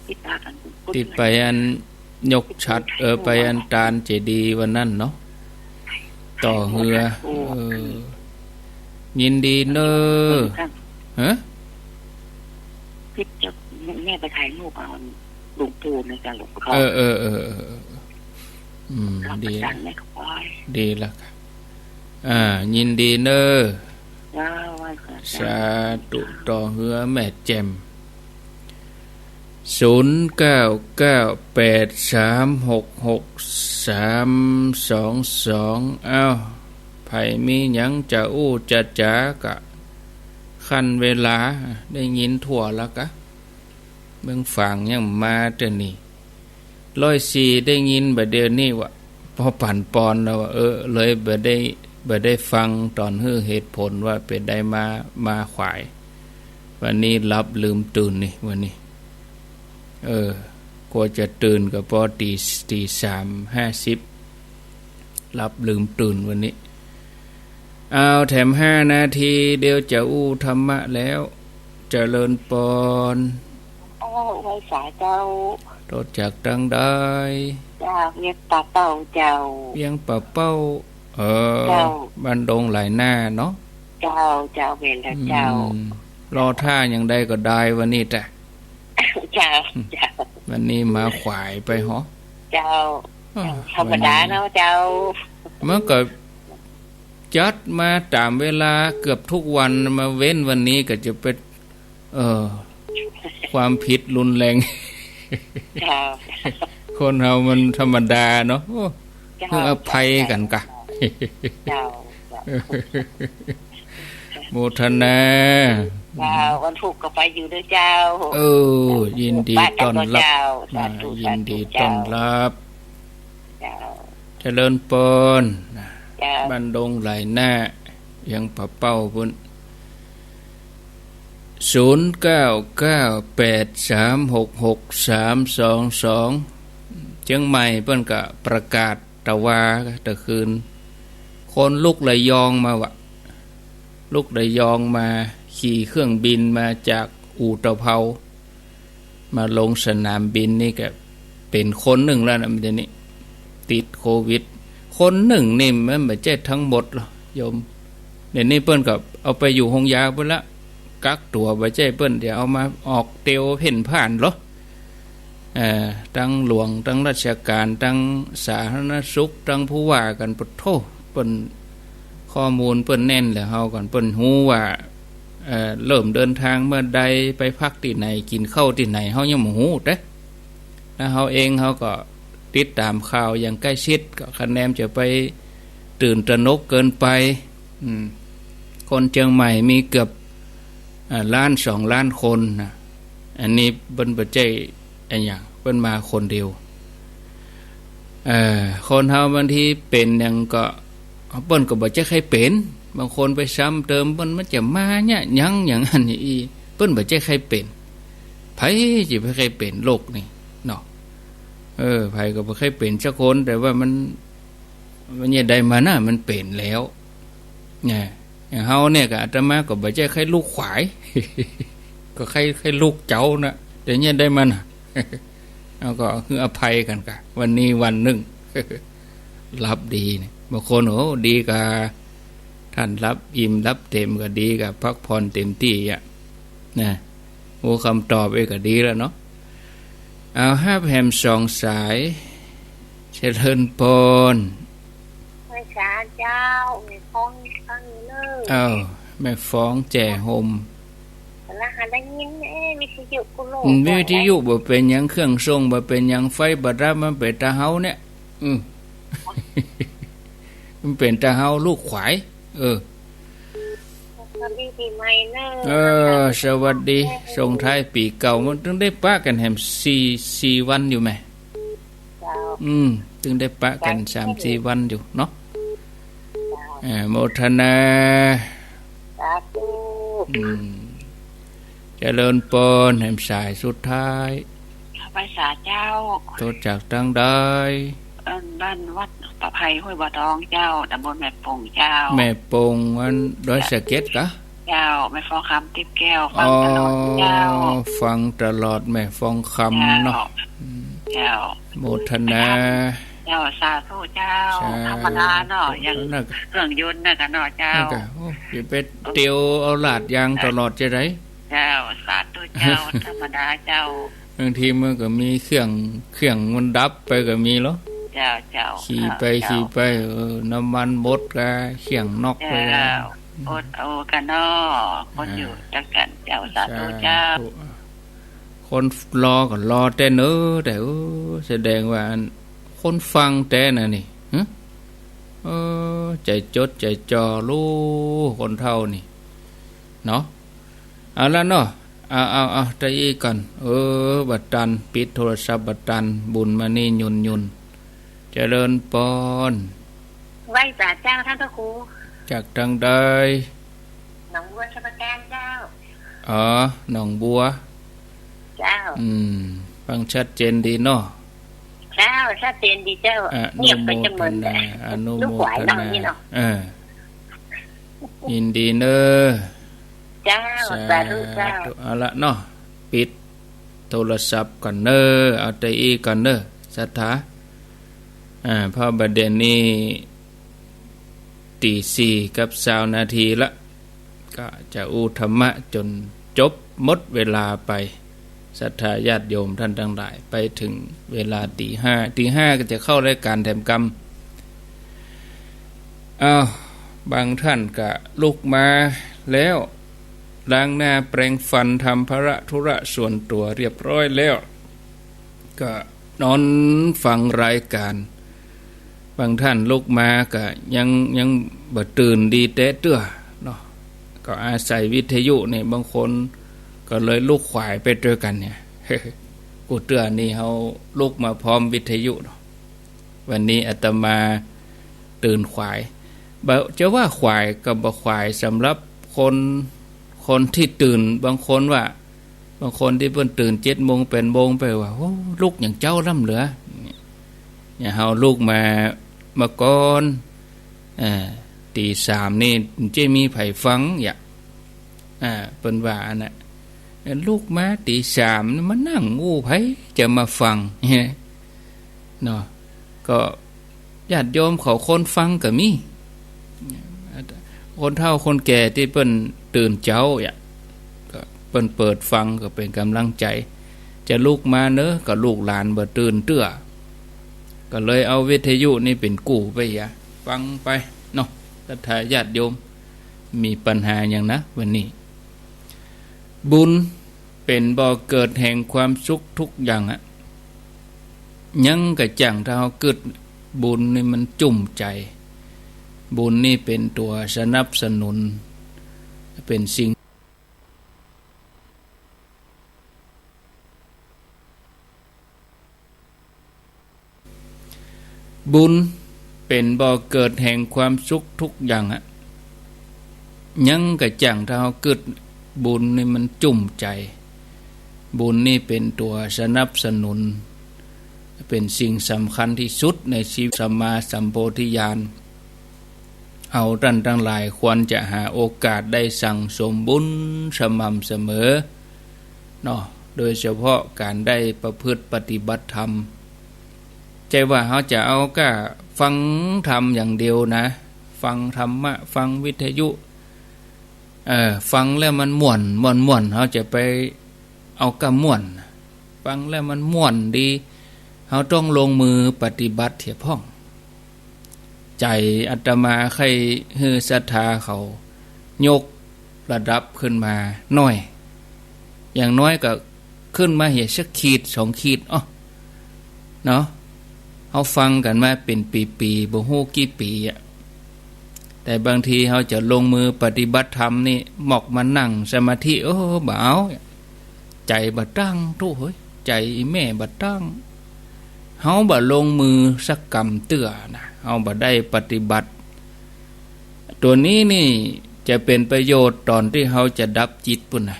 ติดตากันติดไปอันยกชัดไปอันตาลเจดีย์วันนั้นเนาะต่อเหือยินดีเนอฮะพี่จะแม่ไปถ่ายรูปเอาหลวงปู่ในการหลวงพ่อดีดีละยินดีเนอสาธุต่อเหือแม่แจ่ม0998366322อ้าวไผมีหยังจะอู้จะจ๋ากะขั้นเวลาได้ยินทั่วแล้วกะเบิ่งฟังยังมาเด้อนี่104ได้ยินบัดเดี๋ยวนี้ว่าพอปั่นปอนแล้วเลยบ่ได้ฟังตอนฮื้อเหตุผลว่าเป็นได้มาขวายวันนี้รับลืมตื่นนี่วันนี้กว่าจะตื่นก็พอตี3:50รับลืมตื่นวันนี้เอาแถม5นาทีเดี๋ยวจะอู้ธรรมะแล้วเจริญปอนไว้สาเจ้าโตจากดังได้จากเวียงป่าเป้าเจ้าเวียงป่าเป้าบ้านดงหลายหน้าเนาะเจ้าเวรแล้วเจ้ารอท่าอย่างใดก็ได้วันนี้จ้ะเจ้าวันนี้มาขวายไปหรอเจ้าธรรมดาเนาะเจ้าเมื่อก็จัดมาตามเวลาเกือบทุกวันมาเว้นวันนี้ก็จะเป็นความผิดรุนแรงคนเรามันธรรมดาเนาะเพื่ออภัยกันกะโมทนาวันถูกก็ไปอยู่ด้วยเจ้ายินดีต้อนรับยินดีต้อนรับเจริญปนบ้านดงไหลหน้ายังป่าเป้าพุ่น0998366322เชียงใหม่เพิ่นก็ประกาศตะวาตะคืนคนลุกระยองมาวะลุกระยองมาขี่เครื่องบินมาจากอู่ตะเภามาลงสนามบินนี่ก็เป็นคนหนึ่งแล้วนะมันจะนี่ติดโควิดคนหนึ่งนี่มันไม่ใช่ทั้งหมดหรอกโยมเดี๋ยวนี้เปิ้นก็เอาไปอยู่ห้องยาเพิ่นละกักตัวไว้ใจเปิ้นเดี๋ยวเอามาออกเตียวเพ่นผ่านเหรอทั้งหลวงทั้งราชการทั้งสาธารณสุขทั้งผู้ว่ากันปะโทเปิ้นข้อมูลเปิ้นแน่นแล้วเฮาก่อนเปิ้นฮู้ว่าเริ่มเดินทางเมื่อใดไปพักที่ไหนกินข้าวที่ไหนเฮายังบ่ฮู้เด้แล้วเฮาเองเฮาก็ติดตามข่าวอย่างใกล้ชิดก็คะแนนจะไปตื่นตระหนกเกินไปคนเชียงใหม่มีเกือบ1-2 ล้านคนนะอันนี้เปิ้นบ่ใช่อันหยังเปิ้นมาคนเดียวคนเฮาบางทีเป็นหยังก็เปิ้นก็บ่ใช่ใครเป็นบางคนไปซ้ำเติมเปิ้นมันจะมาเนี่ยยังอย่างอันนี้เปิ้นบ่ใช่ใครเป็นไผสิไปใครเป็นโรคนี่เนาะไผก็บ่เคยเป็นสักคนแต่ว่ามันเนี่ยได้มาน่ะมันเป็นแล้วเนี่ยอย่างเฮาเนี่ยก็อาตมาก็บ่ใช่ใครลูกขวายก็ใครลูกเจ้านะแต่เนี่ยได้มาน่ะเอาก็คืออภัยกันกะวันนี้วันหนึ่งรับดีเนี่ยบางคนดีกะท่านรับอิ่มรับเต็มก็ดีกะพักผ่อนเต็มที่อ่ะนะโอ้คำตอบเองก็ดีแล้วเนาะเอา5 แผ่น 2 สายเจริญพรพระสาเจ้าแม่ฟ้องฟังเลยแม่ฟ้องแจ่ห่มแล้วหาได้ยินวิทยุกูโลวิทยุบ่เป็นหยังเครื่องส่งบ่เป็นหยังไฟบ่รับมันเป็นตาเฮาเนี่ยมันเป็นตาเฮาลูกขวายสวัสดีปีใหม่เนอะสวัสดีส่งท้ายปีเก่ามันถึงได้ปะกันแฮม4วันอยู่แม่ถึงได้ปะกัน 3-4 วันอยู่เนาะโมทนาสาธุเจริญปนแห่งสายสุดท้ายพระสาเจ้าโตจากตั้งได้บ้านวัดปะไพห้วยบ่อทองเจ้าตำบลแม่ปงเจ้าแม่ปงวันดอยสะเก็ดกะ เจ้าแม่ฟองคำติ๊บแก้วฟั อ๋ ง อ ตลอดเจ้า ฟังตลอดแม่ฟองคำเนาะ เจ้า โมทนา เจ้าสาธุเจ้า ใช่ ธรรมดาเนาะอย่าง นั่น เครื่องยนต์น่ะกันเนาะเจ้า ก็โอ้ยไปเตียวเอาลาดยางตลอดจะไร เจ้าสาธุเจ้า ธรรมดาเจ้า บางทีมันก็มีเครื่องมันดับไปก็มีเหรอ เจ้าเจ้า ขี่ไปน้ำมันหมดก็เครื่องนอกไป เจ้าอดเอากันเนาะคนอยู่จักกันเจ้าสาธุเจ้า คนรอก็รอแต่เนอแต่แสดงว่าคนฟังแต่น่ะนี่ฮะใจจดใจจ่อรู้คนเท่านี่เนาะเอาละเนาะเอาใจอีกก่อนบัดตันปิดโทรศัพท์บัดตันบุญมานี่ยุนเจริญปอน ไหว้จ่าเจ้าท่านพระครู จากทางใด หนองบัวชลประการเจ้า หนองบัว เจ้า ฟังชัดเจนดีเนาะ เจ้าชัดเจนดีเจ้า อ เงี นุ ยบไป โม จะเห ท มือน นาอนุ ลู โม กหวาย ท เนาะ นา นี่เนาะ ยินดีเนอ เจ้าสาธุเจ้า เอาละเนาะปิดโทรศัพท์ก่อนเนอเอาใจอีก่อนเนอศรัทธาเพราะประเด็นนี้ตี4:20 นาทีละก็จะอูธรรมะจนจบหมดเวลาไปศรัทธาญาติโยมท่านทั้งหลายไปถึงเวลาตีห้าก็จะเข้ารายการแถมกรรมบางท่านก็ลุกมาแล้วล้างหน้าแปรงฟันทำภาระธุระส่วนตัวเรียบร้อยแล้วก็นอนฟังรายการบางท่านลุกมาก็ยังบ่ตื่นดีแต่เตื้อเนาะก็อาศัยวิทยุเนี่ยบางคนก็เลยลุกขวายไปด้วยกันเนี่ย กูเตื้อนี่เฮาลุกมาพร้อมวิทยุเนาะวันนี้อาตมาตื่นขวายจะว่าขวายก็บ่ขวายสำหรับคนที่ตื่นบางคนที่เพิ่นตื่น7 โมง8 โมงไปว่าโอ้ลุกอย่างเจ้าล่ำเหลือเนี่ยเฮาลุกมาก่อนตี 3นี่จะมีไผฟังอย่าเพิ่นว่าน่ะลูกมาตี 3มานั่งงูไผจะมาฟังเนาะก็ญาติโยมเขาคนฟังก็มีคนเฒ่าคนแก่ที่เพิ่นตื่นเจ้าก็เพิ่นเปิดฟังก็เป็นกำลังใจจะลูกมาเนอะก็ลูกหลานบ่ตื่นเตื้อก็เลยเอาวิทยุนี่เป็นกู้ไปฟังไปเนาะถ้าญาติโยมมีปัญหาอย่างนะวันนี้บุญเป็นบ่อเกิดแห่งความสุขทุกอย่างยังกะจังถ้าเฮาเกิดบุญนี่มันจุ่มใจบุญนี่เป็นตัวสนับสนุนเป็นสิ่งบุญเป็นบ่อเกิดแห่งความสุขทุกอย่างยังกะจังถ้าเฮาเกิดบุญนี่มันจุ่มใจบุญนี่เป็นตัวสนับสนุนเป็นสิ่งสำคัญที่สุดในชีวิตสัมมาสัมโพธิญาณเอาท่านทั้งหลายควรจะหาโอกาสได้สั่งสมบุญสม่ำเสมอเนาะโดยเฉพาะการได้ประพฤติปฏิบัติธรรมใจว่าเขาจะเอาก็ฟังธรรมอย่างเดียวนะฟังธรรมะฟังวิทยุฟังแล้วมันม่วนเขาจะไปเอากระม่วนฟังแล้วมันม่วนดีเขาต้องลงมือปฏิบัติเถียพ่องใจอาตมาใครฮือศรัทธาเขายกระดับขึ้นมาหน่อยอย่างน้อยก็ขึ้นมาเหี่ยสักขีด2 ขีดเนาะเขาฟังกันมาเป็นปีๆบ่ฮู้กี่ปีแต่บางทีเขาจะลงมือปฏิบัติธรรมนี่หมอกมานั่งสมาธิบ่เอาใจบ่ตั้งทุเฮ้ยใจแม่บ่ตั้งเฮาบ่ลงมือสักกรรมเตื้อนะเฮาบ่ได้ปฏิบัติ ตัวนี้นี่จะเป็นประโยชน์ตอนที่เฮาจะดับจิตปุ่นนะ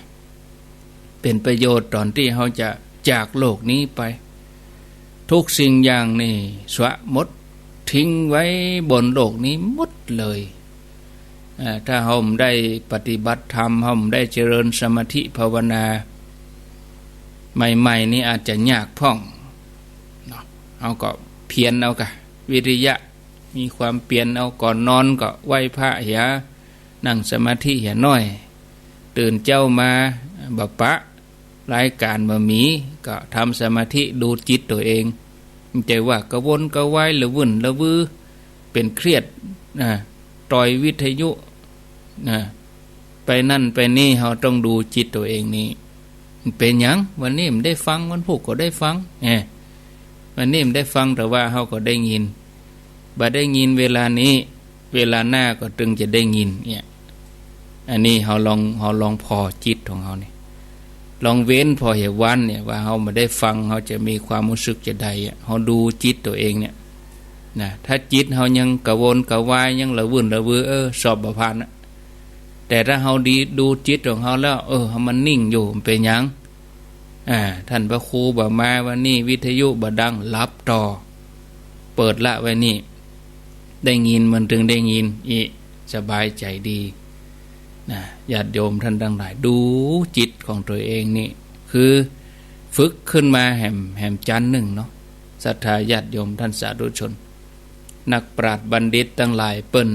เป็นประโยชน์ตอนที่เฮาจะจากโลกนี้ไปทุกสิ่งอย่างนี่สวะหมดทิ้งไว้บนโลกนี้หมดเลย ถ้าเฮาได้ปฏิบัติธรรมเฮาได้เจริญสมาธิภาวนาใหม่ๆนี่อาจจะยากพ่องเนาะเอาก็เพียรเอากะวิริยะมีความเปลี่ยนเอาก่อนนอนก็ไหว้พระเหียนั่งสมาธิเหียน้อยตื่นเจ้ามาบัปปะรายการบะหมีก็ทำสมาธิดูจิตตัวเองใจว่ากระวนกระวายละวุ่นละวือเป็นเครียดต่อยวิทยุไปนั่นไปนี่เราต้องดูจิตตัวเองนี่เป็นหยังวันนี้มันได้ฟังวันพุธก็ได้ฟังวันนี้มันได้ฟังแต่ว่าเราก็ได้ยินบ่ได้ยินเวลานี้เวลาหน้าก็ตึงจะได้ยินเนี่ยอันนี้เราลองพอจิตของเราเนี่ยลองเว้นพอเหตุวันเนี่ยว่าเรามาได้ฟังเราจะมีความรู้สึกจะใดเราดูจิตตัวเองเนี่ยนะถ้าจิตเรายังกระวนกระวายยังละวุ่นละวือสอบบ่ผ่านแต่ถ้าเราดีดูจิตของเราแล้วมันนิ่งอยู่มันเป็นหยังท่านพระครูบ่มาวันนี้วิทยุบ่ดังรับต่อเปิดละไว้นี่ได้ยินมันถึงได้ยินสบายใจดีนะญาติโยมท่านทั้งหลายดูจิตของตัวเองนี่คือฝึกขึ้นมาแหมจันหนึ่งเนาะศรัทธาญาติโยมท่านสาธุชนนักปราชญ์บัณฑิตทั้งหลายเปิ้น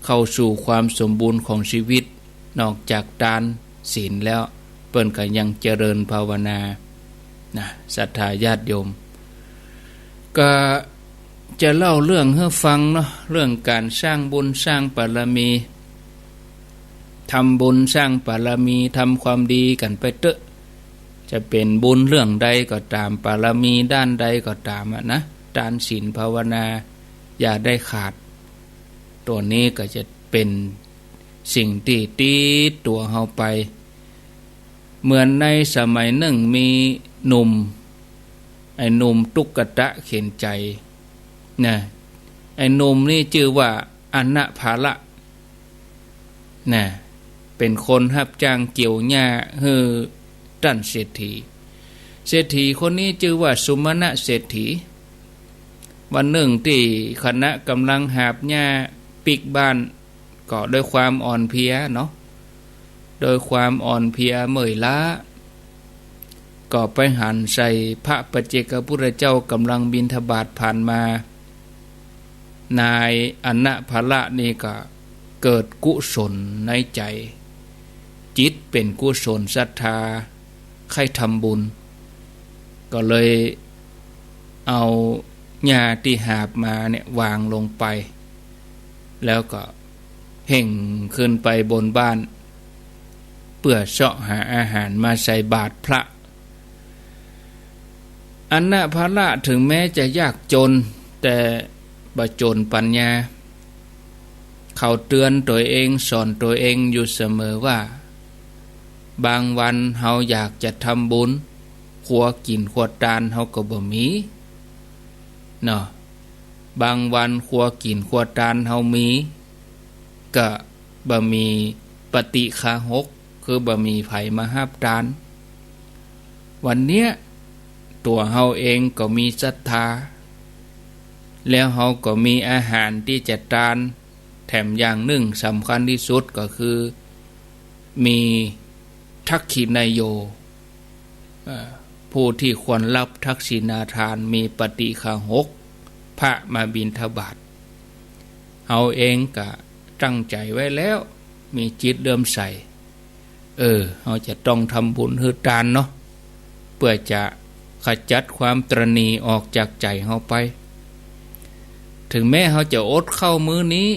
เข้าสู่ความสมบูรณ์ของชีวิตนอกจากทานศีลแล้วเปิ้นก็ยังเจริญภาวนานะศรัทธาญาติโยมก็จะเล่าเรื่องให้ฟังเนาะเรื่องการสร้างบุญสร้างบารมีทำบุญสร้างบารมีทำความดีกันไปเถอะจะเป็นบุญเรื่องใดก็ตามบารมีด้านใดก็ตามนะทานศีลภาวนาอย่าได้ขาดตัวนี้ก็จะเป็นสิ่งที่ติดตัวเฮาไปเหมือนในสมัยหนึ่งมีหนุ่มไอ้หนุ่มตุกตะเข็นใจนะไอ้หนุ่มนี่ชื่อว่าอนะภาละนะเป็นคนรับจ้างเกี่ยวหญ้าให้ท่านเศรษฐีคนนี้ชื่อว่าสุมาณะเศรษฐีวันหนึ่งที่คณะกำลังหาบหญ้าปิกบ้านก็ด้วยความอ่อนเพลียเนาะโดยความอ่อนเพลียเมื่อยล้าก็ไปหันใส่พระปัจเจกพุทธเจ้ากำลังบิณฑบาตผ่านมานายอนะภาละนี่ก็เกิดกุศลในใจจิตเป็นกุศลศรัทธาใครทำบุญก็เลยเอาหญ้าที่หาบมาเนี่ยวางลงไปแล้วก็เห่งขึ้นไปบนบ้านเพื่อเสาะหาอาหารมาใส่บาตรพระอนะภาละถึงแม้จะยากจนแต่บ่จนปัญญาเขาเตือนตัวเองสอนตัวเองอยู่เสมอว่าบางวันเฮาอยากจะทำบุญขัวกินขัวทานเฮาก็บ่มีเนาะบางวันขัวกินขัวทานเฮามีก็บ่มีปฏิฆาหกคือบ่มีไผมาหาบทานวันเนี้ยตัวเฮาเองก็มีศรัทธาแล้วเฮาก็มีอาหารที่จะทานแถมอย่างหนึ่งสำคัญที่สุดก็คือมีทักขินายโยผู้ที่ควรรับทักษิณาทานมีปฏิฆาหกพระมาบิณฑบาตเฮาเองก็ตั้งใจไว้แล้วมีจิตเริ่มใสเฮาจะต้องทำบุญให้ทานเนาะเพื่อจะขจัดความตรณีออกจากใจเฮาไปถึงแม้เฮาจะอดเข้ามื้อนี้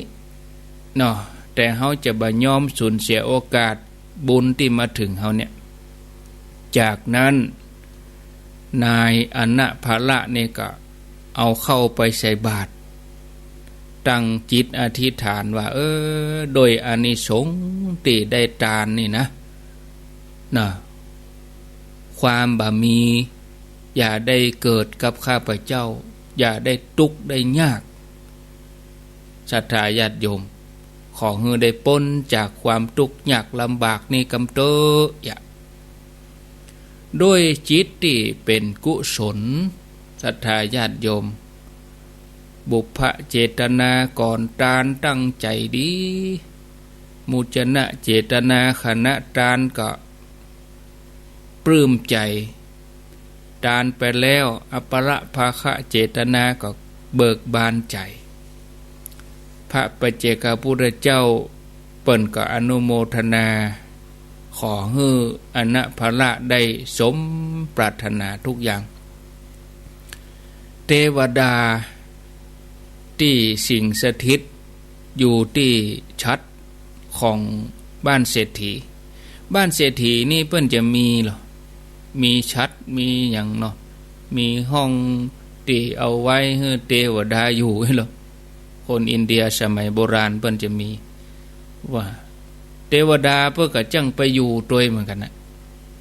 เนาะแต่เฮาจะบ่ยอมสูญเสียโอกาสบุญที่มาถึงเฮาเนี่ยจากนั้นนายอนะภาละนี่ก็เอาเข้าไปใส่บาตรตั้งจิตอธิษฐานว่าโดยอานิสงส์ที่ได้ทานนี่นะความบารมีอย่าได้เกิดกับข้าพเจ้าอย่าได้ทุกข์ได้ยากศรัทธาญาติโยมขอให้ได้พ้นจากความทุกข์ยากลำบากนี้กำเตอด้วยจิตที่เป็นกุศลศรัทธาญาติโยมบุพเจตนาก่อนทานตั้งใจดี มุจนะเจตนาขณะทานก็ปลื้มใจทานไปแล้วอปรภาคะเจตนาก็เบิกบานใจพระปัจเจกพุทธเจ้าเปิ้นก็อนุโมทนาขอให้อนะภละได้สมปรารถนาทุกอย่างเทวดาที่สิงสถิตอยู่ที่ชัดของบ้านเศรษฐีบ้านเศรษฐีนี่เปิ้นจะมีหรอมีชัดมีอย่างเนาะมีห้องที่เอาไว้ให้เทวดาอยู่หรอคนอินเดียสมัยโบราณเปิ้นจะมีว่าเทวดาเพื่อก็จังไปอยู่ตัวเหมือนกันนะ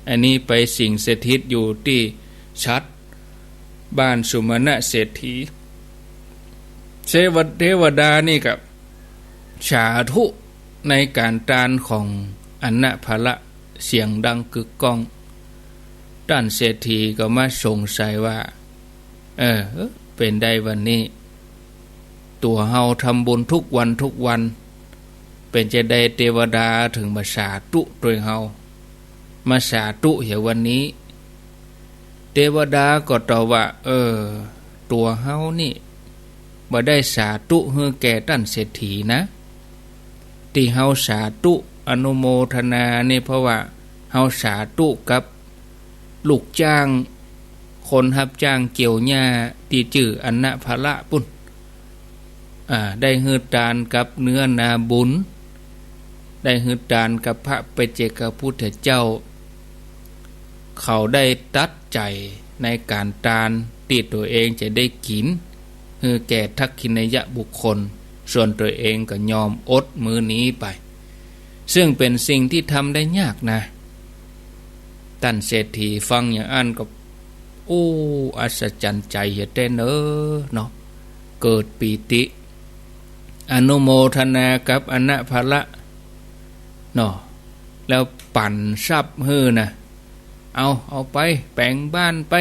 อันนี้ไปสิงสถิตอยู่ที่ชัดบ้านสุมาณะเศรษฐีเทวดานี่กับสาธุในการทานของอนะภละเสียงดังกึกก้องด้านเศรษฐีก็มาสงสัยว่าเป็นได้วันนี้ตัวเฮาทำบุญทุกวันเป็นจะได้เทวดาถึงมาสาธุโดยเฮามาสาธุเหี่ยววันนี้เทวดาก็ตอบว่าตัวเฮานี่บ่ได้สาธุให้แก่ท่านเศรษฐีนะที่เฮาสาธุอนุโมทนานี่เพราะว่าเฮาสาธุกับลูกจ้างคนรับจ้างเกี่ยวหญ้าที่ชื่ออนะภละปุ่นได้ฮือทานกับเนื้อนาบุญได้ฮือทานกับพระปัจเจกพุทธเจ้าเขาได้ตัดใจในการทานที่ตัวเองจะได้กินฮือแก่ทักขินยะบุคคลส่วนตัวเองก็ยอมอดมื้อนี้ไปซึ่งเป็นสิ่งที่ทำได้ยากนะท่านเศรษฐีฟังอย่างอันก็อัศจรรย์ใจอย่าเต้นเนาะเกิดปีติอนุโมทนากับอนะภละเนาะแล้วปั่นทรัพย์ฮื้อนะเอาไปแปลงบ้านไป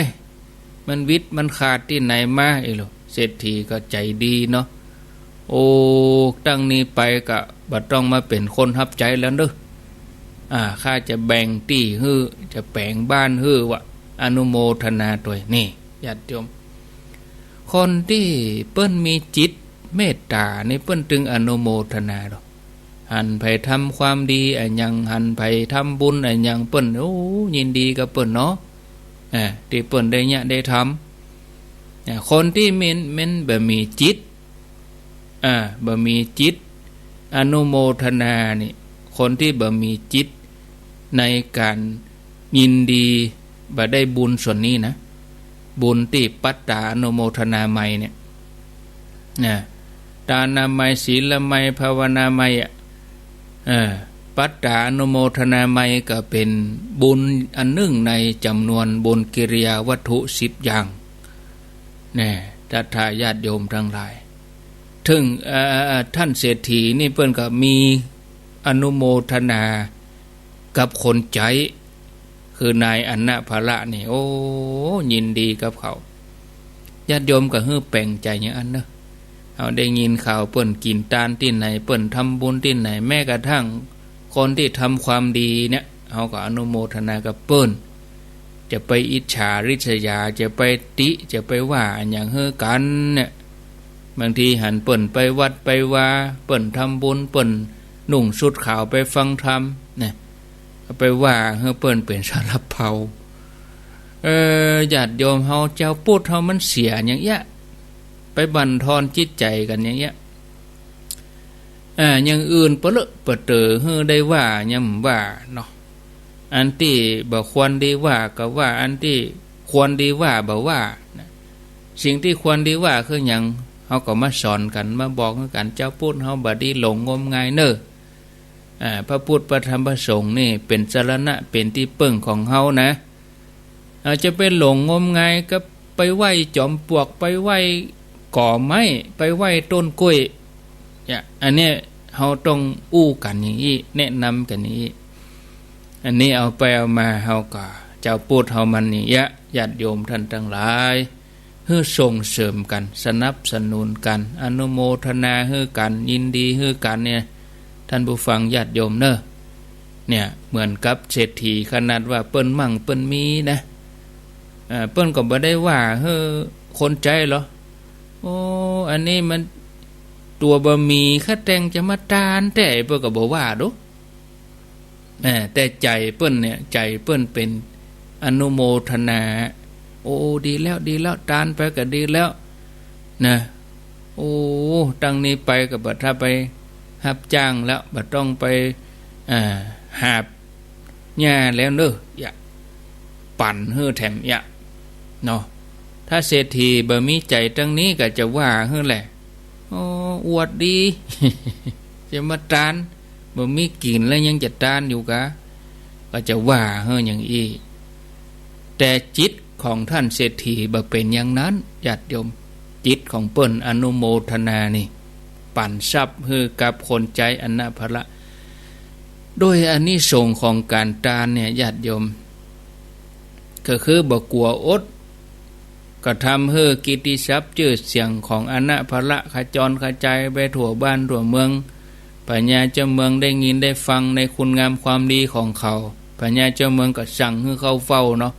มันวิทย์มันขาดที่ไหนมาหรอเศรษฐีก็ใจดีเนาะตั้งนี้ไปก็บ่ต้องมาเป็นคนรับใจแล้วเด้อข้าจะแบ่งที่ฮื้อจะแปลงบ้านฮื้อวะอนุโมทนาตัวนี่ญาติโยมคนที่เปิ้นมีจิตเมตตาในเปิ้นจึงอนุโมทนาดอกหันไปทำความดีอันยังหันไปทำบุญอันยังเปิ้นยินดีกับเปิ้นเนาะที่เปิ้นได้เนี่ยได้ทำคนที่เม้นบ่มีจิตบ่มีจิตอนุโมทนานี่คนที่บ่มีจิตในการยินดีบ่ได้บุญส่วนนี้นะบุญที่ปัตตาอนุโมทนาใหม่เนี่ยทานามัยศีลไมยภาวนาไมยปัตตาอนุโมทนาไมยก็เป็นบุญอันหนึ่งในจำนวนบุญกิริยาวัตถุ10อย่างถ้าญาติโยมทั้งหลายถึงท่านเศรษฐีนี่เพิ่นก็มีอนุโมทนากับคนใจคือนายอนะภละนี่ยินดีกับเขาญาติโยมก็ฮื้อแปลงใจอย่างอันเนาะเอาได้ยินข่าวเปิ้นกินทานที่ไหนเปิ้นทำบุญที่ไหนแม้กระทั่งคนที่ทำความดีเนี่ยเขาก็อนุโมทนากับเปิ้นจะไปอิจฉาริษยาจะไปติจะไปว่าอย่างเฮือกันเนี่ยบางทีหันเปิ้นไปวัดไปว่าเปิ้นทำบุญเปิ้นนุ่งชุดขาวไปฟังธรรมเนี่ยไปว่าเฮือเปิ้นเป็นสารเผาญาติโยมเฮาเจ้าพูดเฮามันเสียอย่างเงี้ยไปบั่นทอนจิตใจกันอย่างเงี้ยอย่างอื่นเปลอะเปเตอเฮือได้ว่าย่ำว่าเนาะอันที่บ่ควรดีว่าก็ว่าอันที่ควรดีว่าบ่ว่าสิ่งที่ควรดีว่าคือหยังเฮาก็มาสอนกันมาบอกกันเจ้าพูดเฮาบ่ดีหลงงมงายเน้อพระพุทธพระธรรมพระสงฆ์นี่เป็นสรณะเป็นที่ปึ้งของเฮานะจะไปหลงงมงายก็ไปไหว้จอมปลวกไปไหว้ก่อไม้ไปไหว้ต้นกล้วยอันนี้เฮาต้องกันอย่างนี้แนะนำกันอย่างนี้อันนี้เอาไปเอามาเฮาก็เจ้าพูดเฮามันนี่ญาติโยมท่านทั้งหลายให้ส่งเสริมกันสนับสนุนกันอนุโมทนาให้กันยินดีให้กันเนี่ย ท่านผู้ฟังญาติโยมเนอะเนี่ยเหมือนกับเศรษฐีขนาดว่าเปิ้นมั่งเปิ้นมีนะเปิ้นก็บ่ได้ว่าเฮ้อคนใจเหรอโอ้อันนี้มันตัวบะหมี่ข้าแตงจะมาทานแต่เปิ้นก็บ่ว่าดอกแต่ใจเปิ้นเนี่ยใจเปิ้นเป็นอนุโมทนาโอ้ดีแล้วดีแล้วทานไปก็ดีแล้วนะโอ้ตั้งนี้ไปก็บ่ถ้าไปรับจ้างแล้วบ่ต้องไปหาบหญ้าแล้วเด้ออย่าปั่นเฮือแถมอย่าเนาะถ้าเศรษฐีบ่มีใจตั้งนี้ก็จะว่าเฮือแหละโอ้อวดดี จะมาทานบ่มีกินแล้วยังจะทานอยู่กะก็จะว่าเฮืออย่างอีแต่จิตของท่านเศรษฐีบ่เป็นอย่างนั้นญาติโยมจิตของเปิ้นอนุโมทนานี่ปั่นทรัพย์ฮือกับคนใจอันนาภละโดยอานิสงส์ของการทานเนี่ยญาติโยมก็คือบ่กลัวอดก็ทำให้กิตติศัพท์ชื่อเสียงของอนาภละขจรกระจายไปทั่วบ้านทั่วเมืองปัญญาเจ้าเมืองได้ยินได้ฟังในคุณงามความดีของเขาปัญญาเจ้าเมืองก็สั่งให้เขาเฝ้าเนาะ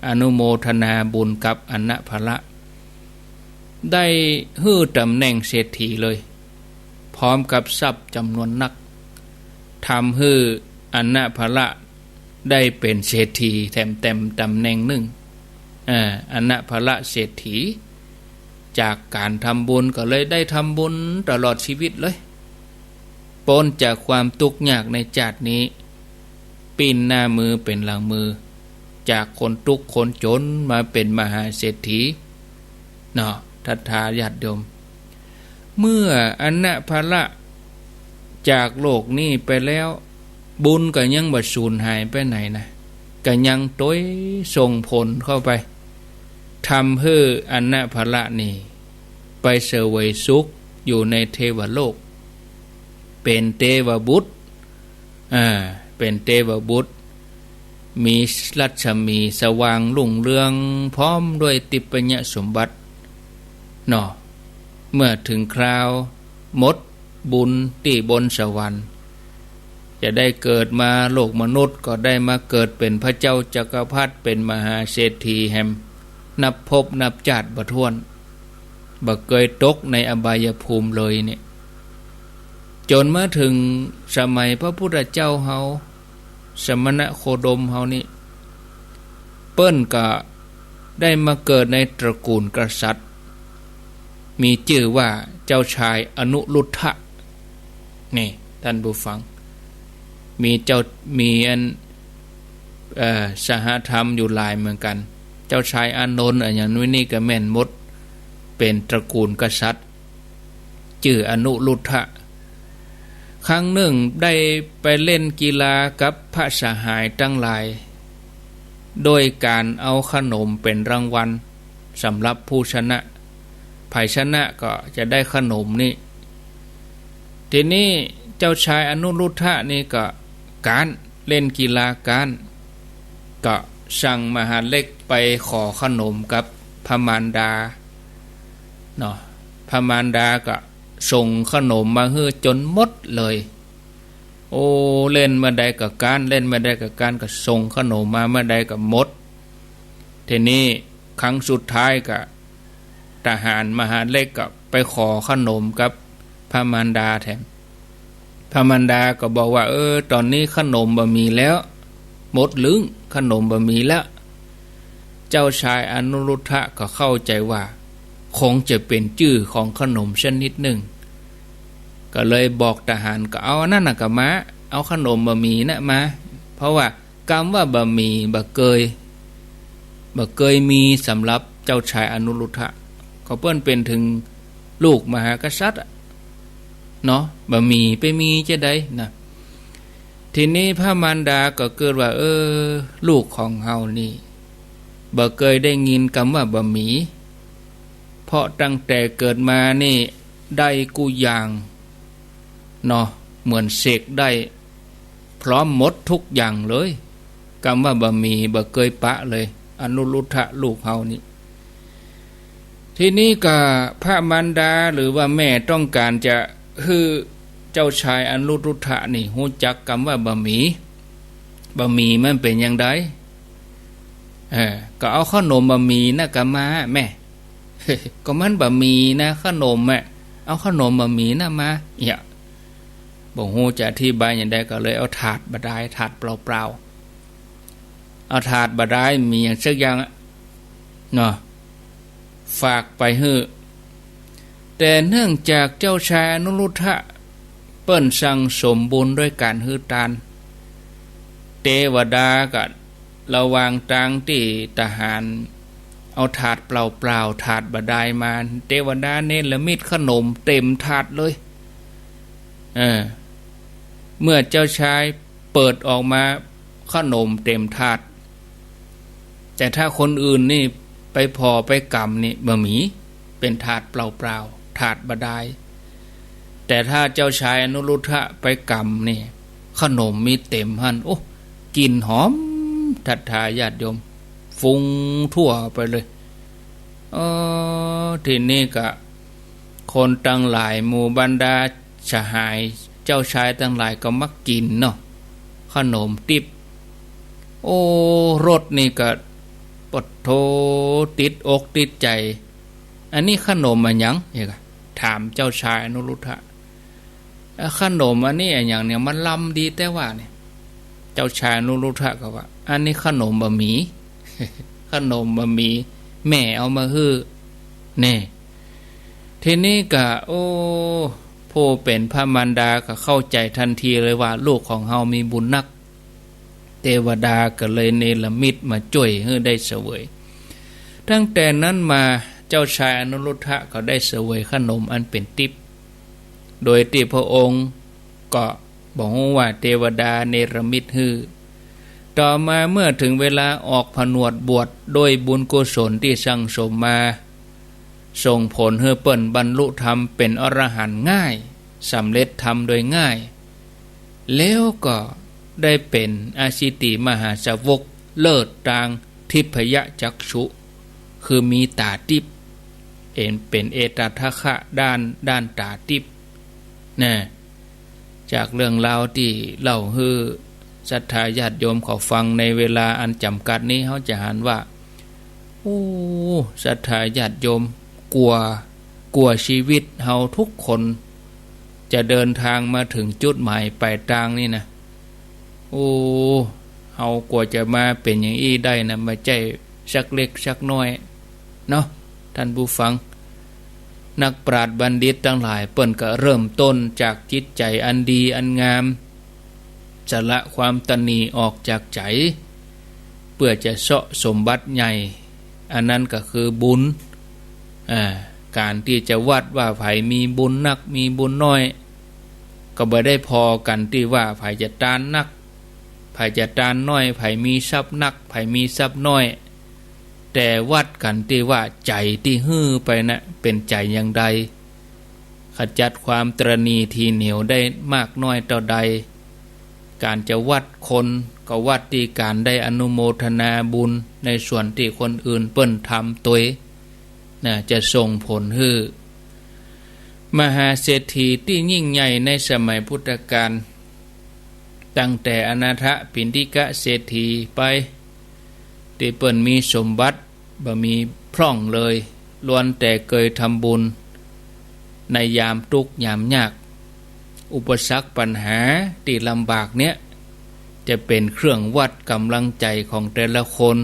อนุโมทนาบุญกับอนาภละได้ฮื้อตำแหน่งเศรษฐีเลยพร้อมกับทรัพย์จำนวนนักทำให้อนาภละได้เป็นเศรษฐีแถมเต็มตำแหน่งหนึ่งอนาภละเศรษฐีจากการทำบุญก็เลยได้ทำบุญตลอดชีวิตเลยพ้นจากความทุกข์ยากในชาตินี้ปีนหน้ามือเป็นหลังมือจากคนทุกข์คนจนมาเป็นมหาเศรษฐีเนาะทัตถาญาติโยมเมื่ออนาภละจากโลกนี้ไปแล้วบุญก็ยังบ่สูญหายไปไหนนะก็ยังต้อยส่งผลเข้าไปทำให้อนาภละนี่ไปเสวยสุขอยู่ในเทวโลกเป็นเทวบุตรเป็นเทวบุตรมีรัชมีสว่างรุ่งเรืองพร้อมด้วยติปญญสมบัติเนาะเมื่อถึงคราวหมดบุญที่บนสวรรค์จะได้เกิดมาโลกมนุษย์ก็ได้มาเกิดเป็นพระเจ้าจักรพรรดิเป็นมหาเศรษฐีแห่งนับภพนับชาติบ่ถ้วนบ่เคยตกในอบายภูมิเลยเนี่ยจนมาถึงสมัยพระพุทธเจ้าเฮาสมณะโคดมเฮานี่เปิ้นก็ได้มาเกิดในตระกูลกษัตริย์มีชื่อว่าเจ้าชายอนุรุทธะนี่ท่านผู้ฟังมีอันสหธรรมอยู่หลายเหมือนกันเจ้าชายอานนท์อย่างนู้นนี่ก็แม่นหมดเป็นตระกูลกษัตริย์ชื่ออนุรุทธะครั้งหนึ่งได้ไปเล่นกีฬากับพระสหายทั้งหลายโดยการเอาขนมเป็นรางวัลสำหรับผู้ชนะฝ่ายชนะก็จะได้ขนมนี่ทีนี้เจ้าชายอนุรุทธะนี่ก็การเล่นกีฬาการก็สั่งมหาเล็กไปขอขนมกับพระมารดาเนาะพระมารดาก็ส่งขนมมาให้จนหมดเลยโอ้เล่นมาใดกับการเล่นมาใดกับการก็ส่งขนมมาเมื่อใดก็หมดทีนี้ครั้งสุดท้ายก็ทหารมหาเล็กก็ไปขอขนมกับพระมารดาแทนพระมารดาก็บอกว่าตอนนี้ขนมบ่มีแล้วหมดลึงขนมบ่มีแล้วเจ้าชายอนุรุทธะก็เข้าใจว่าคงจะเป็นชื่อของขนมชนิดหนึ่งก็เลยบอกทหารก็เอานั่นน่ะกับมาเอาขนมบะหมี่น่ะมาเพราะว่ากำว่าบะหมี่บะเกยมีสำหรับเจ้าชายอนุรุทธะเขาเปิ้นเป็นถึงลูกมหากษัตริย์เนาะบะหมี่ไปมีจะได้นะทีนี้พระมารดาก็เกิดว่าลูกของเฮานี่บ่เคยได้ยินคำว่าบะหมี่เพราะตั้งแต่เกิดมานี่ได้กูอย่างเนาะเหมือนเสกได้พร้อมหมดทุกอย่างเลยคำว่าบะหมี่บ่เคยปะเลยอนุรุทธะลูกเฮานี่ทีนี้ก็พระมารดาหรือว่าแม่ต้องการจะคือ เจ้าชายอนุรุทธะนี่ฮู้จักคำว่าบะหมี่มันเป็นอย่างไดก็เอาขนมบะหมี่นะก็มาแม่ ก็มันบะหมี่นะขนมเอาขนมบะหมี่นะมาเนี่ยบ่ฮู้จะอธิบายอย่างใดก็เลยเอาถาดบะได้ถาดเปล่าๆเอาถาดบะได้มีอย่างสักอย่างเนาะฝากไปฮื้อแต่เนื่องจากเจ้าชายอนุรุทธะเปิ้นสั่งสมบุญด้วยการฮื้อทานเทวดาก็ระวางทางที่ทหารเอาถาดเปล่าๆถาดบะได้มาเทวดาเนรมิตขนมเต็มถาดเลยเมื่อเจ้าชายเปิดออกมาขนมเต็มถาดแต่ถ้าคนอื่นนี่ไปพอไปกำนี่บะหมี่เป็นถาดเปล่าๆถาดบะได้แต่ถ้าเจ้าชายอนุรุทธะไปกำนี่ขนมมีเต็มหันโอ้กลิ่นหอมทัดทายญาติโยมฟุ้งทั่วไปเลยทีนี้ก็คนตั้งหลายหมู่บรรดาสหายเจ้าชายตั้งหลายก็มักกินเนาะขนมติบรสนี่ก็ปดโทติดอกติดใจอันนี้ขนมอันหยังถามเจ้าชายอนุรุทธะขนมอันนี้อันหยังเนี่ยมันล้ำดีแต่ว่าเนี่ยเจ้าชายอนุรุทธะก็ว่าอันนี้ขนมบะหมี่ ขนมบะหมี่แม่เอามาฮื้อแน่ทีนี้ก็ผู้เป็นพระมารดาก็เข้าใจทันทีเลยว่าลูกของเฮามีบุญนักเทวดาก็เลยเนรมิตมาช่วยให้ได้เสวยตั้งแต่นั้นมาเจ้าชายอนุรุทธะก็ได้เสวยขนมอันเป็นทิพย์โดยที่พระองค์ก็บอกว่าเทวดาเนรมิตให้ต่อมาเมื่อถึงเวลาออกผนวดบวชโดยบุญกุศลที่สั่งสมมาส่งผลให้เปิ้นบรรลุธรรมเป็นอรหันต์ง่ายสำเร็จธรรมโดยง่ายแล้วก็ได้เป็นอาชิติมหาสาวกเลิศทางทิพยจักษุคือมีตาทิพย์เป็นเอตทัคคะด้านตาทิพย์นะจากเรื่องราวที่เล่าให้ศรัทธาญาติโยมเขาฟังในเวลาอันจำกัดนี้เขาจะหันว่าศรัทธาญาติโยมกลัวชีวิตเฮาทุกคนจะเดินทางมาถึงจุดหมายปลายทางนี่นะเฮากว่าจะมาเป็นอย่างอี้ได้นะมาใจสักเล็กสักน้อยเนาะท่านผู้ฟังนักปราชญ์บัณฑิตทั้งหลายเปิ้นก็เริ่มต้นจากจิตใจอันดีอันงามจะละความตนีออกจากใจเพื่อจะเสาะสมบัติใหญ่อันนั้นก็คือบุญการที่จะวัดว่าไผมีบุญนักมีบุญน้อยก็บ่ได้พอกันที่ว่าไผจะทานนักไผจะทานน้อยไผมีทรัพย์นักไผมีทรัพย์น้อยแต่วัดกันที่ว่าใจที่ฮื้อไปนะเป็นใจอย่างใดขจัดความตรณีทีเหนียวได้มากน้อยเท่าใดการจะวัดคนก็วัดที่การได้อนุโมทนาบุญในส่วนที่คนอื่นเปิ้นทำตัวจะส่งผลให้มหาเศรษฐีที่ยิ่งใหญ่ในสมัยพุทธกาลตั้งแต่อนาถปิณฑิกเศรษฐีไปที่เปิ้นมีสมบัติบ่มีพร่องเลยล้วนแต่เคยทำบุญในยามทุกข์ยามยากอุปสรรคปัญหาที่ลำบากเนี้ยจะเป็นเครื่องวัดกำลังใจของแต่ละคน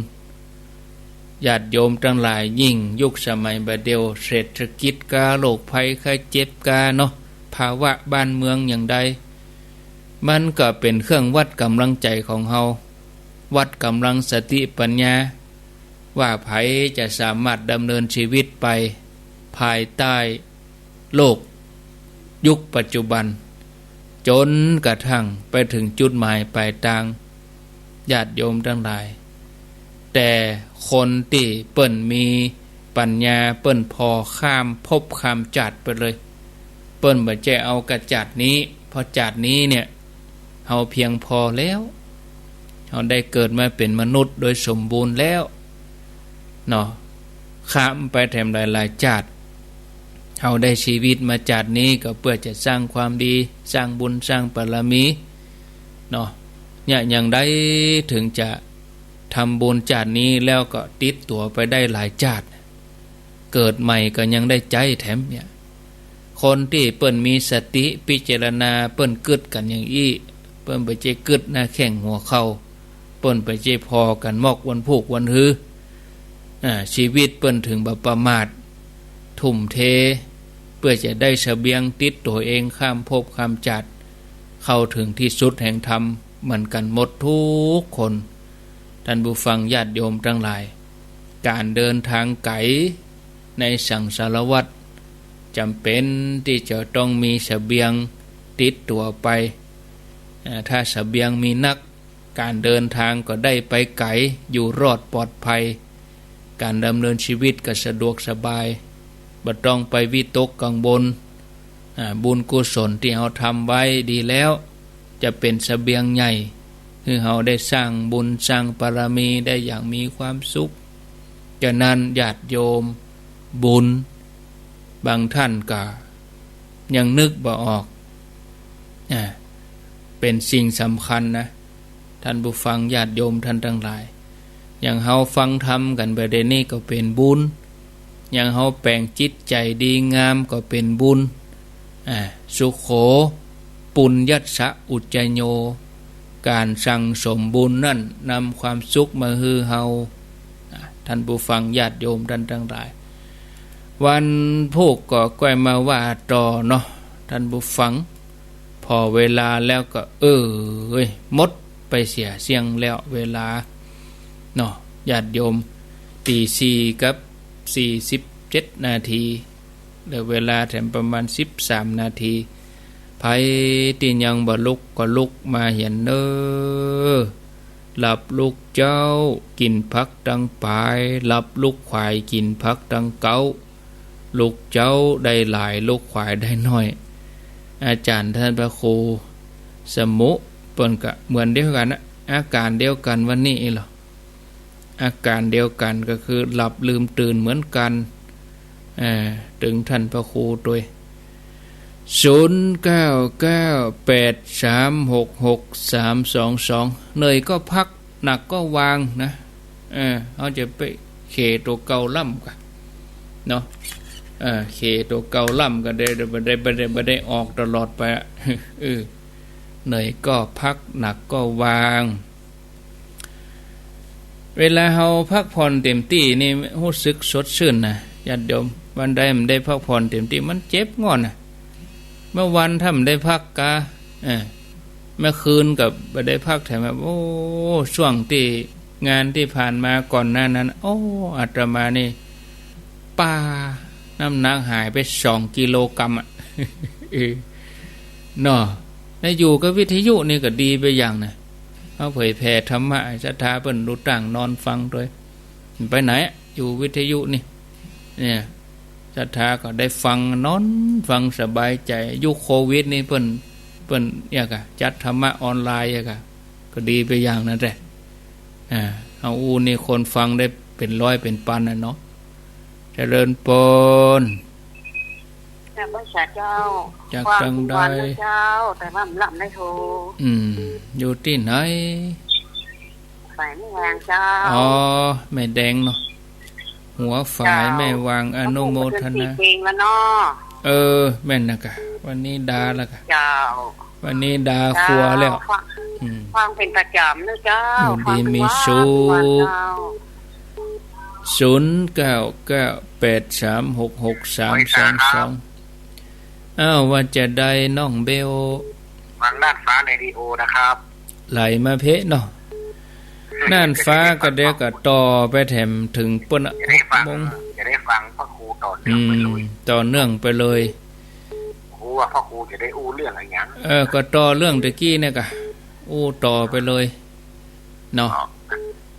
ญาติโยมทั้งหลายยิ่งยุคสมัยบัดเดียวเศรษฐกิจกาโรคภัยไข้เจ็บกาเนาะภาวะบ้านเมืองอย่างใดมันก็เป็นเครื่องวัดกำลังใจของเฮาวัดกำลังสติปัญญาว่าไผจะสามารถดำเนินชีวิตไปภายใต้โลกยุคปัจจุบันจนกระทั่งไปถึงจุดหมายปลายทางญาติโยมทั้งหลายแต่คนที่เปิ้นมีปัญญาเปิ้นพอข้ามภพข้ามจัดไปเลยเปิ้นบ่ใจเอากระจัดนี้พอจัดนี้เนี่ยเฮาเพียงพอแล้วเฮาได้เกิดมาเป็นมนุษย์โดยสมบูรณ์แล้วเนาะข้ามไปแถมหลายๆจัด เฮาได้ชีวิตมาจากนี้ก็เพื่อจะสร้างความดีสร้างบุญสร้างบารมีเนาะเนี่ยอย่างใดถึงจะทำบุญจาดนี้แล้วก็ติดตัวไปได้หลายจาดเกิดใหม่ก็ยังได้ใจแถมเนี่ยคนที่เปิ้นมีสติพิจารณาเปิ้นกึดกันอย่างอี้เปิ้นไปเจกึดหน้าแข้งหัวเข่าเปิ้นไปเจพอกันมอกวันพูกวันฮือชีวิตเปิ้นถึงบ่ประมาททุ่มเทเพื่อจะได้เสบียงติดตัวเองข้ามภพข้ามจัดเข้าถึงที่สุดแห่งธรรมเหมือนกันหมดทุกคนท่านผู้ฟังญาติโยมทั้งหลายการเดินทางไกลในสังสารวัฏจำเป็นที่จะต้องมีเสบียงติดตัวไปถ้าเสบียงมีนักการเดินทางก็ได้ไปไกลอยู่รอดปลอดภัยการดำเนินชีวิตก็สะดวกสบายบ่ต้องไปวิตกกังวลบุญกุศลที่เราทำไว้ดีแล้วจะเป็นเสบียงใหญ่คือเราได้สร้างบุญสร้างบารมีได้อย่างมีความสุขฉะนั้นญาติโยมบุญบางท่านก็ยังนึกบ่ออกเป็นสิ่งสำคัญนะท่านผู้ฟังญาติโยมท่านทั้งหลายอย่างเฮาฟังธรรมกันไปเดี๋ยวนี้ก็เป็นบุญอย่างเฮาแปลงจิตใจดีงามก็เป็นบุญสุโขปุญญัสสะอุจจโญการสั่งสมบุญนั่นนำความสุขมาฮือเฮาท่านผู้ฟังญาติโยมท่านทั้งหลายวันพูกก็ก้อยมาว่าต่อเนาะท่านผู้ฟังพอเวลาแล้วก็หมดไปเสียเสียงแล้วเวลาเนาะญาติโยมตี4กับ47นาทีเหลือเวลาแถมประมาณ13นาทีไผที่ยังบ่ลุกก็ลุกมาเห็นเด้อหลับลูกเจ้ากินผักดังปลายหลับลูกควายกินผักดังเก้าลูกเจ้าได้หลายลูกควายได้น้อยอาจารย์ท่านพระครูสมุเปิ้นก็เหมือนเดียวกันนะอาการเดียวกันวันนี้เหรออาการเดียวกันก็คือหลับลืมตื่นเหมือนกันถึงท่านพระครูด้วย0998366322เนยก็พักหนักก็วางนะเขาจะไปเขตัวเก่าล่ำกันเนาะเขตัวเก่าล่ำกันได้ออกตลอดไปเนยก็พักหนักก็วางเวลาเราพักผ่อนเต็มที่นี่รู้สึกสดชื่นนะญาติโยมวันใดมันได้พักผ่อนเต็มที่มันเจ็บงอนนะเมื่อวันถ้ามันได้พักกะเมื่อคืนกับไม่ได้พักแถมแบบช่วงที่งานที่ผ่านมาก่อนหน้านั้นอาตมานี่ป้าน้ำหนักหายไป2 กิโลกรัมเนาะแล้วอยู่กับวิทยุนี่ก็ดีไปอย่างนะเอาเผยแผ่ธรรมะศรัทธาเพิ่นรู้ต่างนอนฟังด้วยไปไหนอยู่วิทยุนี่เนี่ยศรัทธาก็ได้ฟังนอนฟังสบายใจยุคโควิดนี่เพิ่นเนี่ยก็จัดธรรมะออนไลน์ก็ดีไปอย่างนั้นแหละเอานี่คนฟังได้เป็นร้อยเป็นพันนะเนาะเจริญปนจากบริษัทเจ้าจากจังใดเจ้าแต่ว่าหลับได้โทรอยู่ที่ไหนฝ่ายแม่วางเจ้าแม่แดงเนาะหัวฝ่ายแม่วางอนุโมทนาเพลงแล้วเนาะแม่นนะกะวันนี้ดาแล้วกะเจ้าวันนี้ดาครัวแล้วฟังเป็นประจำนะเจ้าดีมีสุข0998366322ว่าจะได้น้องเบลฟังด้านฟ้าในดีโอนะครับไหลมาเพะเนาะน่านฟ้าก็เด็กก็ต่อไปแถมถึงปุ่นมงจะได้ฟังพ่อครูต่อเนื่องไปเลยต่อเนื่องไปเลยครูว่าพ่อครูจะได้อู้เรื่องอะไรอย่างก็ต่อเรื่องตะกี้เนี่ยก็อู้ต่อไปเลยเนาะ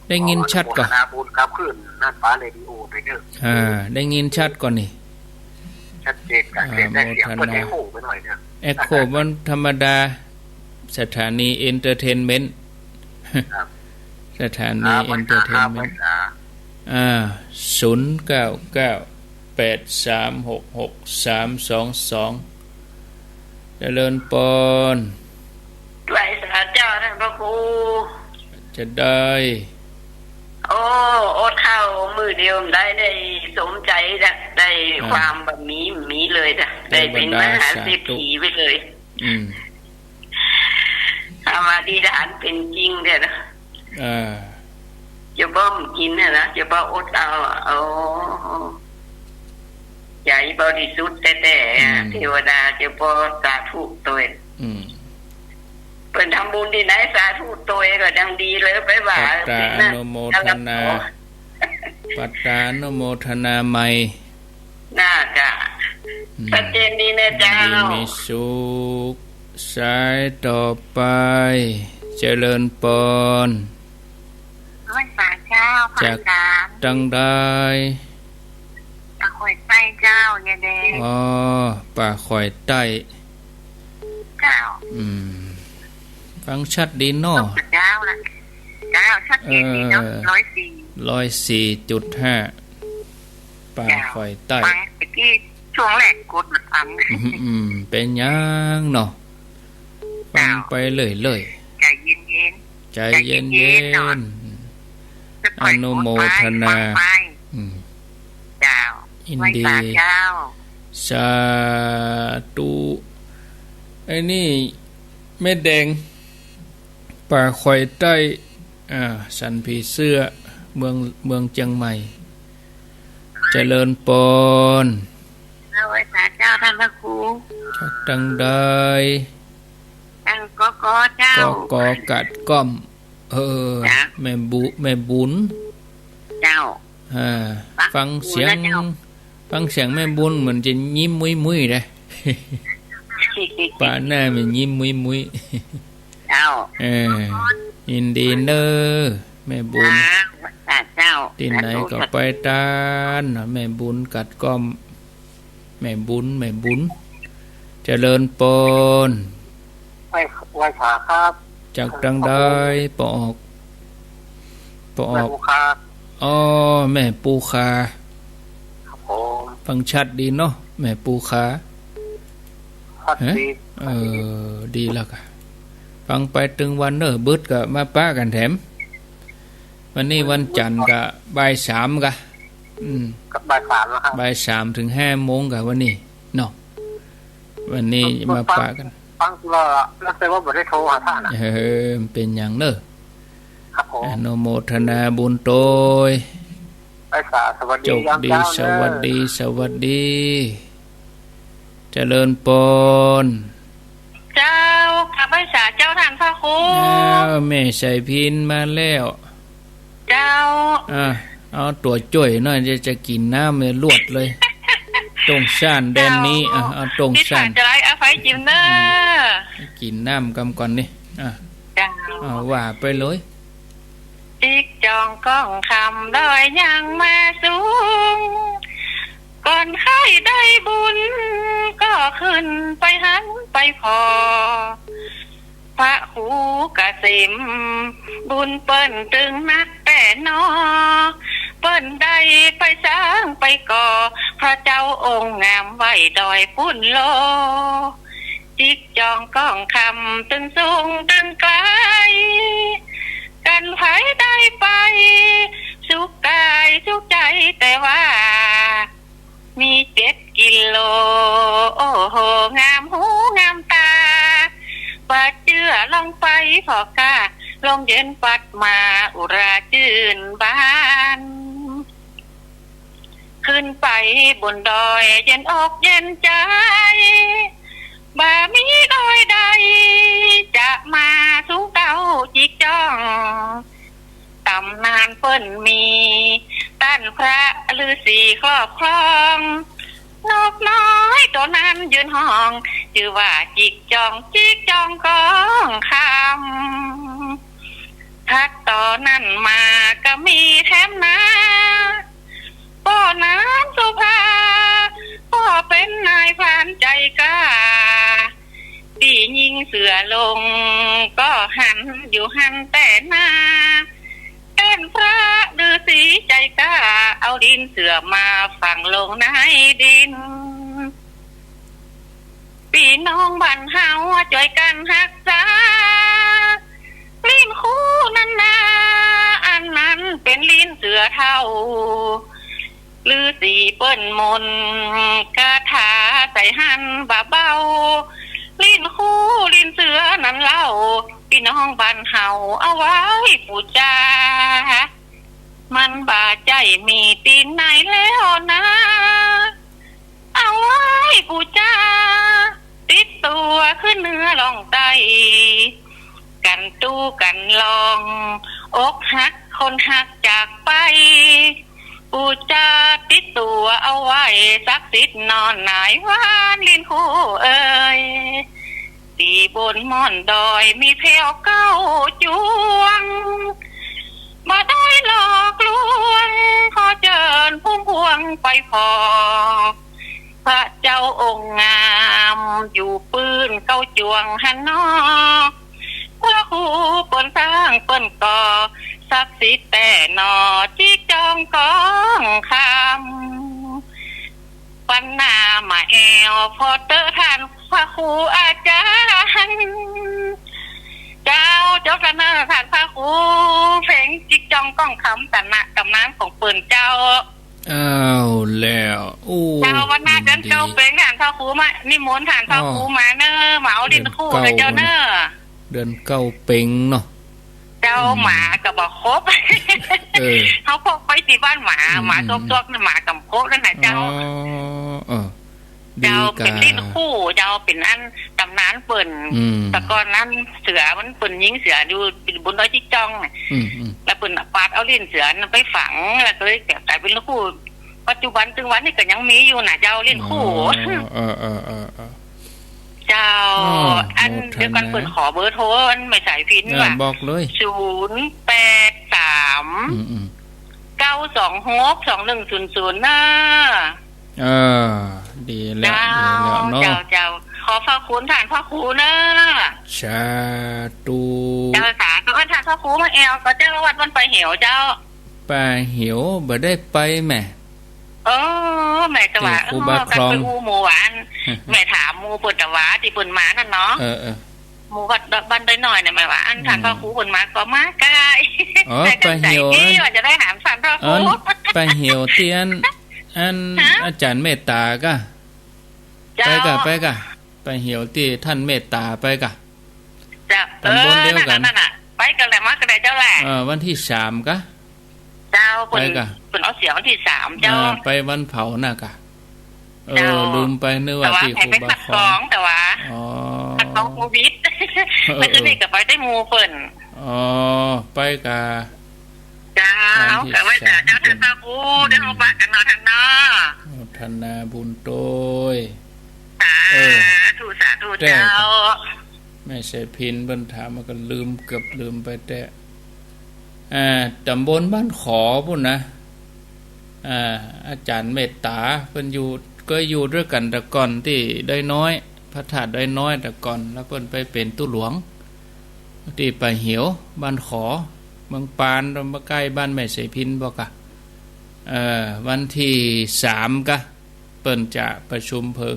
ได้ยินชัดก่อนบุญครับขึ้นน่านฟ้าเรดิโอไปเด้อได้ยินชัดก่อนนี่ชัดเจนกันได้เสียงเปิดเอ็กโคไปหน่อยเนี่ยเอ็กโคมันธรรมดาสถานีเอนเตอร์เทนเมนต์สถานีเอนเตอร์เทนเมนต์0998366322 เจริญปนไหวสาเจ้าท่านพระครูจะได้ โอ้อดข้าวมือเดียวได้สมใจจ้ะได้ความแบบนี้มีเลยจ้ะได้เป็นมหาเศรษฐีไปเลยธรรมอธิษฐานเป็นจริงเนี่ยนะจะบ้อมกินเนี่ยนะจะบ้าอดเอาใจบริสุทธิ์แต่เทวดาจะบ้าสาธุตัวเป็นทำบุญที่ไหนสาธุตัวก็ดังดีเลยไปบ่าปัตตานุโมทนาปัตตานุโมทนาใหม่น่าจะชัดเจนดีนะเจ้ามีสุขสายต่อไปเจริญปนร้อยสาเจ้าจากดังได้ป่าข่อยใต้เจ้าเนี่ยเด้อ๋อป่าข่อยใต้เจ้าฟังชัดดีเนาะเจ้าละเจ้าชัดเจนดีเนาะ104.5ป่าข่อยใต้ฟังเมื่อกี้ช่วงแรกกดฟังเป็นยังเนาะฟังไปเลยใจเย็นใจเย็นอนุโมทนาเจ้าอินดีสาธุไอ้นี่แม่แดงป่าข่อยใต้สันผีเสื้อเมืองเชียงใหม่เจริญปนเอาไว้สาเจ้าท่านพระครูชักดังได้ตั้งก็เจ้าก็กัดก้อมแม่บุญเจ้าฟังเสียงแม่บุญเหมือนจะยิ้มมุ้ยเลยป่าหน้ามันยิ้มมุ้ยเจ้ายินดีเนอแม่บุญเจ้าที่ไหนก็ไปตานแม่บุญกัดก้อมแม่บุญเจริญปนไหว้ขาครับจากดังได้ปอกอ๋อแม่ปูคาครับผมฟังชัดดีเนาะแม่ปูคาดีแล้วค่ะฟังไปถึงวันบึดก็มาป้ากันแถมวันนี้วันจันทร์ก็บ่าย3กะกับบ่าย3แล้วครับบ่าย3 ถึง 5 โมงกะวันนี้เนาะวันนี้มาป้ากันฟังแล้วแต่ว่าบ่ได้โทรหาท่านเป็นอย่างเนอะครับผมอนุโมทนาบุญโตยไปสวัสดียามเช้าสวัสดีเจริญปนเจ้าข้าพเจ้าเจ้าท่านพระครูแม่ใส่พินมาแล้วเจ้าเอาตัวจ่อยหน่อยจะกินน้ำเลยลวดเลยตรงซ่านแดนนี้เอาตรงซ่านจะไล่เอาไฟจิ้มเนอกินน้ำกำก่อนนี่เอาว่าไปเลยติ๊กจองก้องคำลอยยังมาสูงก่อนใครได้บุญก็ขึ้นไปหันไปพอพระครูกสิมบุญเปิ้นตึงนักแต่นอเปิ้นได้ไปสร้างไปก่อพระเจ้าองค์งามไว้ดอยปุ่นโลจิกจองก้องคำตึงสูงตึงไกลกันไผได้ไปสุขกายสุขใจแต่ว่ามี7 กิโลโอ้โหงามหูงามตาบาดเจือลงไปพอกาลงเย็นปัดมาอุราจื่นบานขึ้นไปบนดอยเย็นอกเย็นใจบ่มีดอยใดจะมาสูงเต้าจิกจ้องตำนานเปิ้นมีต้านพระฤาษีครอบครองนกน้อยตัวนั้นยืนห้องชื่อว่าจิกจองก้องคำทักต่อนั้นมาก็มีแถมนาป้อน้ำสุภาป้อเป็นนายพรานใจกล้าตียิงเสือลงก็หันอยู่หันแต่หน้าแต่ เป็นพระฤาษีใจกล้าเอาดินเสือมาฝังลงในดินพี่น้องบ้านเฮาช่วยกันรักษาลิ้นคู่นั้นนะอันนั้นเป็นลิ้นเสือเท่าฤาษีเปิ้นมนต์คาถาใส่หันเบาๆลิ้นคู่ลิ้นเสือนั้นเล่าพี่น้องบ้านเฮาเอาไว้บูชามันบาใจมีตีนไหนแล้วนะเอาไว้บูชาติดตัวขึ้นเนื้อลองไตกันตู้กันลองอกหักคนหักจากไปบูชาติดตัวเอาไว้สักสิทธิ์นอนหนายวานลิ้นคู่เอ่ยตีบนม่อนดอยมีแผวเก้าจวงมาได้หลอกลวงขอเจิญพุ่มพวงไปพอพระเจ้าองค์งามอยู่ปืนเก้าจวงหันนอพระครูเปิ้นสร้างเปิ้นก่อศักดิ์สิทธิ์แต่นอที่จองกองคำปันนามาแอวพอเตอร์ทานพระครูอาจารย์เจ้ากันเนอร์ทานพระครูเพลงจิกจองกองคำแต่นะกำน้ำของเปิ้นเจ้าอ้าวแล้วโอ้เจ้าวันหน้าเดินเจ้าเป็นฐานพระครูมานิมนต์ฐานพระครูมาเนอเหมาดินคู่เลยเจ้าเนอเดือนเก้าเป็งเนาะเจ้าหมากับบอกครบเขาพกไปที่บ้านหมาตัวๆนั่นหมากับโคนั่นน่ะเจ้าเจ้าเป็นลิ้นคู่เจ้าเป็นอันตำนานเปิ่นแต่ก่อนนั้นเสือมันเปิ่นยิงเสืออยู่บนดอยจิกจองแล้วเปิ่นปาดเอาลิ้นเสือไปฝังแล้วก็เลยกลายเป็นลิ้นคู่ปัจจุบันถึงวันนี้ก็ยังมีอยู่น่ะเจ้าลิ้นคู่เจ้าอันเดียวกันเปิ่นขอเบอร์โทรไม่ใส่พินว่ะบอกเลย083 926 2100นะดีแล้วเนาะเจ้าขอพระคุณฐานพระครูนะสาธุเจ้าสาธุฐานพระครูมาแอวก็เจ้าวัดวันไปเหี่ยวเจ้าไปเหี่ยวบ่ได้ไปแม่แม่จะว่ากันไปอูหมู่หวานแม่ถามหมู่เปิ่นตะวาที่เปิ่นมานั่นเนาะหมู่วัดบ้านได้หน่อยเนี่ยหมายว่าอันฐานพระครูเปิ่นมาก็มาใกล้ไปเหี่ยวว่าจะได้ถามฐานพระครูไปเหี่ยวเตียนอันอาจารย์เมตตากะไปกะไปเหี่ยวที่ท่านเมตตาไปกะตำบลเดียวกันไปกันแหละมากระไดเจ้าแหละวันที่3กะเจ้าไปกะเป็นเอาเสียวันที่3เจ้าไปวันเผาน่ะกะลืมไปนึกว่าที่ครูบาคองแต่ว่าของโควิดแล้วก็นี่ก็ไปได้หมู่เปิ้นไปกะเจ้าแต่ว่าเจ้าท่านพระครูได้เฮาบะกันเนาะท่านเนาะธนาบุญโตยสาธุเจ้าไม่ใช่พินเพิ่นถามมันก็เกือบลืมไปแต่ตำบลบ้านขอพุ่นนะอาจารย์เมตตาเพิ่นอยู่ด้วยกันแต่ก่อนที่ได้น้อยพระธาตุได้น้อยแต่ก่อนแล้วเพิ่นไปเป็นตู้หลวงที่ไปเหี่ยวบ้านขอเมืองปานตรงใกล้บ้านแม่ใส่พินบอกกะวันที่3กะเปิ้นจะประชุมเพิง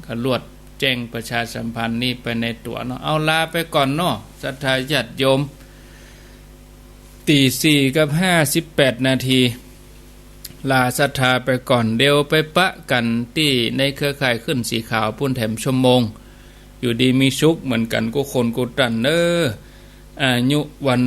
ก็รวดแจ้งประชาสัมพันธ์นี่ไปในตัวเนาะเอาลาไปก่อนเนาะศรัทธาญาติโยมตี4:58 นาทีลาศรัทธาไปก่อนเดี๋ยวไปปะกันที่ในเครือข่ายขึ้นสีขาวพุ่นแถมชั่วโมงอยู่ดีมีสุขเหมือนกันกูคนกูตันอายุวัน